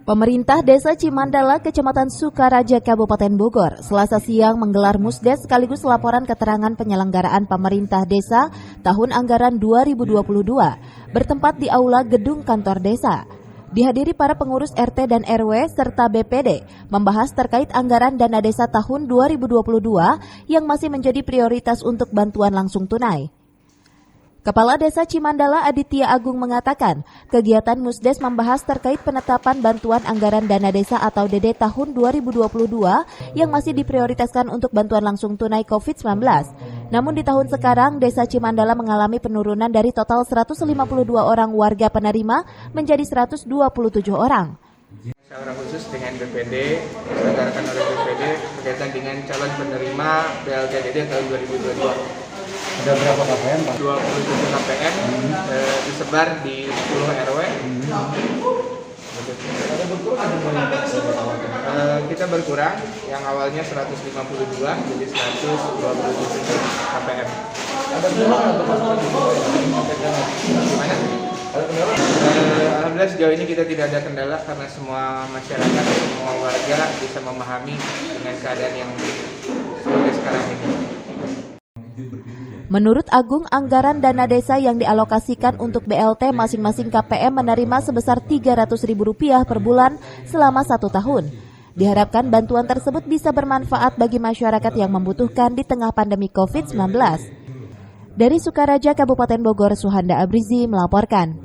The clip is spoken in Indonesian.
Pemerintah Desa Cimandala, Kecamatan Sukaraja, Kabupaten Bogor, Selasa siang menggelar musdes sekaligus laporan keterangan penyelenggaraan pemerintah desa tahun anggaran 2022 bertempat di aula gedung kantor desa. Dihadiri para pengurus RT dan RW serta BPD membahas terkait anggaran dana desa tahun 2022 yang masih menjadi prioritas untuk bantuan langsung tunai. Kepala Desa Cimandala Aditya Agung mengatakan, kegiatan musdes membahas terkait penetapan bantuan anggaran dana desa atau DD tahun 2022 yang masih diprioritaskan untuk bantuan langsung tunai COVID-19. Namun di tahun sekarang, Desa Cimandala mengalami penurunan dari total 152 orang warga penerima menjadi 127 orang. Musyawarah khusus dengan BPD, diselenggarakan oleh BPD berkaitan dengan calon penerima BLT-DD tahun 2022. Ada berapa KPM, Pak? 27 KPM disebar di 10 RW. Kita berkurang, yang awalnya 152 jadi 127 KPM. Ada kendala atau Gimana? Alhamdulillah sejauh ini kita tidak ada kendala karena semua masyarakat, semua warga bisa memahami dengan keadaan yang seperti sekarang ini. Menurut Agung, anggaran dana desa yang dialokasikan untuk BLT masing-masing KPM menerima sebesar Rp300.000 per bulan selama 1 tahun. Diharapkan bantuan tersebut bisa bermanfaat bagi masyarakat yang membutuhkan di tengah pandemi COVID-19. Dari Sukaraja, Kabupaten Bogor, Suhanda Abrizi melaporkan.